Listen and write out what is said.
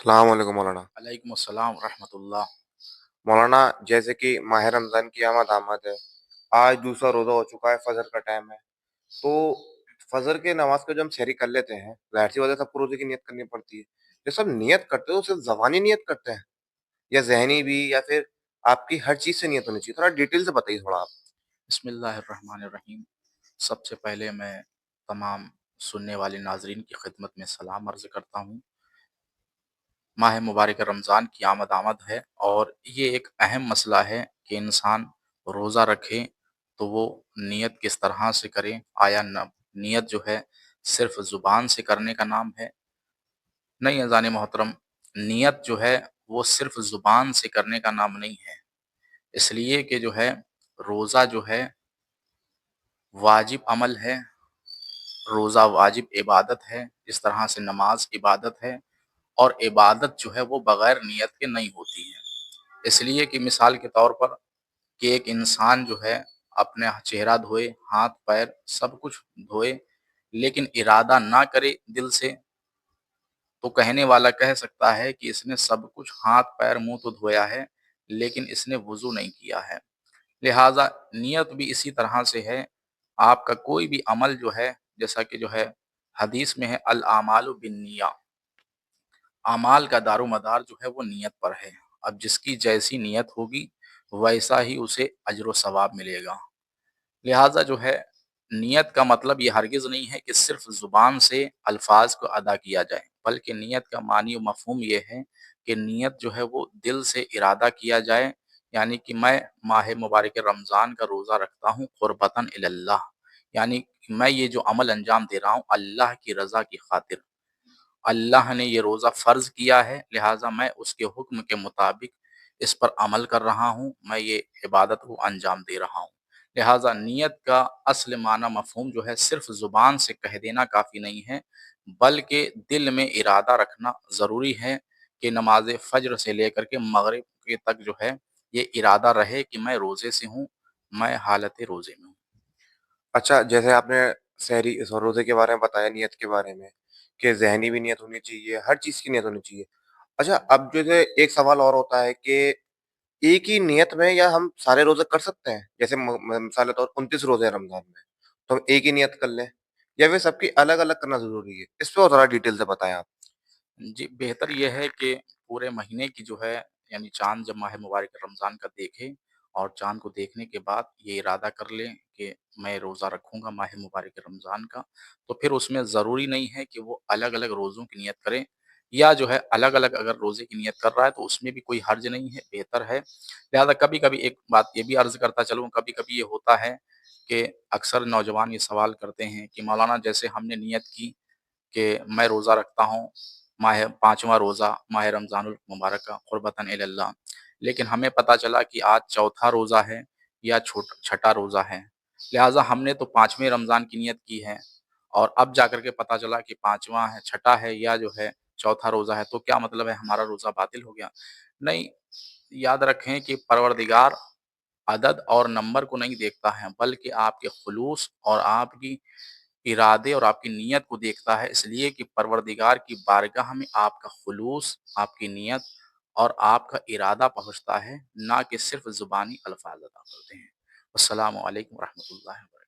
السلام علیکم مولانا۔ علیکم السلام ورحمۃ اللہ۔ مولانا، جیسے کہ ماہ رمضان کی آمد ہے، آج دوسرا روزہ ہو چکا ہے، فجر کا ٹائم ہے، تو فجر کے نماز کا جو ہم سحری کر لیتے ہیں، ظاہر سی وجہ سب کو روزے کی نیت کرنی پڑتی ہے۔ جو سب نیت کرتے ہیں وہ صرف زبانی نیت کرتے ہیں یا ذہنی بھی، یا پھر آپ کی ہر چیز سے نیت ہونی چاہیے؟ تھوڑا ڈیٹیل سے بتائیے تھوڑا آپ۔ بسم اللہ الرحمن الرحیم۔ سب سے پہلے میں تمام سننے والے ناظرین کی خدمت میں سلام عرض کرتا ہوں۔ ماہ مبارک رمضان کی آمد ہے، اور یہ ایک اہم مسئلہ ہے کہ انسان روزہ رکھے تو وہ نیت کس طرح سے کرے۔ آیا نیت جو ہے صرف زبان سے کرنے کا نام ہے؟ نہیں اذان محترم، نیت جو ہے وہ صرف زبان سے کرنے کا نام نہیں ہے، اس لیے کہ جو ہے روزہ جو ہے واجب عمل ہے، روزہ واجب عبادت ہے، جس طرح سے نماز عبادت ہے، اور عبادت جو ہے وہ بغیر نیت کے نہیں ہوتی ہے۔ اس لیے کہ مثال کے طور پر کہ ایک انسان جو ہے اپنے چہرہ دھوئے، ہاتھ پیر سب کچھ دھوئے، لیکن ارادہ نہ کرے دل سے، تو کہنے والا کہہ سکتا ہے کہ اس نے سب کچھ ہاتھ پیر منہ تو دھویا ہے لیکن اس نے وضو نہیں کیا ہے۔ لہٰذا نیت بھی اسی طرح سے ہے۔ آپ کا کوئی بھی عمل جو ہے، جیسا کہ جو ہے حدیث میں ہے الاعمال بالنیہ، اعمال کا دار و مدار جو ہے وہ نیت پر ہے۔ اب جس کی جیسی نیت ہوگی ویسا ہی اسے اجر و ثواب ملے گا۔ لہٰذا جو ہے نیت کا مطلب یہ ہرگز نہیں ہے کہ صرف زبان سے الفاظ کو ادا کیا جائے، بلکہ نیت کا معنی و مفہوم یہ ہے کہ نیت جو ہے وہ دل سے ارادہ کیا جائے، یعنی کہ میں ماہ مبارک رمضان کا روزہ رکھتا ہوں قربتاً اللہ، یعنی کہ میں یہ جو عمل انجام دے رہا ہوں اللہ کی رضا کی خاطر۔ اللہ نے یہ روزہ فرض کیا ہے، لہٰذا میں اس کے حکم کے مطابق اس پر عمل کر رہا ہوں، میں یہ عبادت کو انجام دے رہا ہوں۔ لہٰذا نیت کا اصل معنی مفہوم جو ہے صرف زبان سے کہہ دینا کافی نہیں ہے، بلکہ دل میں ارادہ رکھنا ضروری ہے کہ نماز فجر سے لے کر کے مغرب کے تک جو ہے یہ ارادہ رہے کہ میں روزے سے ہوں، میں حالت روزے میں ہوں۔ اچھا، جیسے آپ نے سحری اس روزے کے بارے میں بتایا، نیت کے بارے میں کہ ذہنی بھی نیت ہونی چاہیے، ہر چیز کی نیت ہونی چاہیے۔ اچھا، اب جو ہے ایک سوال اور ہوتا ہے کہ ایک ہی نیت میں یا ہم سارے روزے کر سکتے ہیں؟ جیسے مثال کے طور 29 روزے ہیں رمضان میں، تو ہم ایک ہی نیت کر لیں یا پھر سب کی الگ الگ کرنا ضروری ہے؟ اس پہ اور ذرا ڈیٹیل سے بتائیں آپ۔ جی، بہتر یہ ہے کہ پورے مہینے کی جو ہے، یعنی چاند جب ماہ مبارک رمضان کا دیکھے اور چاند کو دیکھنے کے بعد یہ ارادہ کر لیں کہ میں روزہ رکھوں گا ماہ مبارک رمضان کا، تو پھر اس میں ضروری نہیں ہے کہ وہ الگ الگ روزوں کی نیت کریں، یا جو ہے الگ الگ اگر روزے کی نیت کر رہا ہے تو اس میں بھی کوئی حرج نہیں ہے، بہتر ہے۔ لہذا کبھی کبھی ایک بات یہ بھی عرض کرتا چلوں، کبھی کبھی یہ ہوتا ہے کہ اکثر نوجوان یہ سوال کرتے ہیں کہ مولانا جیسے ہم نے نیت کی کہ میں روزہ رکھتا ہوں، پانچواں روزہ ماہ رمضان المبارک کا قربتاً اللہ، لیکن ہمیں پتہ چلا کہ آج چوتھا روزہ ہے یا چھٹا روزہ ہے، لہٰذا ہم نے تو پانچویں رمضان کی نیت کی ہے، اور اب جا کر کے پتہ چلا کہ پانچواں ہے، چھٹا ہے، یا جو ہے چوتھا روزہ ہے، تو کیا مطلب ہے ہمارا روزہ باطل ہو گیا؟ نہیں، یاد رکھیں کہ پروردگار عدد اور نمبر کو نہیں دیکھتا ہے، بلکہ آپ کے خلوص اور آپ کی ارادے اور آپ کی نیت کو دیکھتا ہے، اس لیے کہ پروردگار کی بارگاہ میں آپ کا خلوص، آپ کی نیت اور آپ کا ارادہ پہنچتا ہے، نہ کہ صرف زبانی الفاظ ادا کرتے ہیں۔ السلام علیکم ورحمۃ اللہ وبرکاتہ۔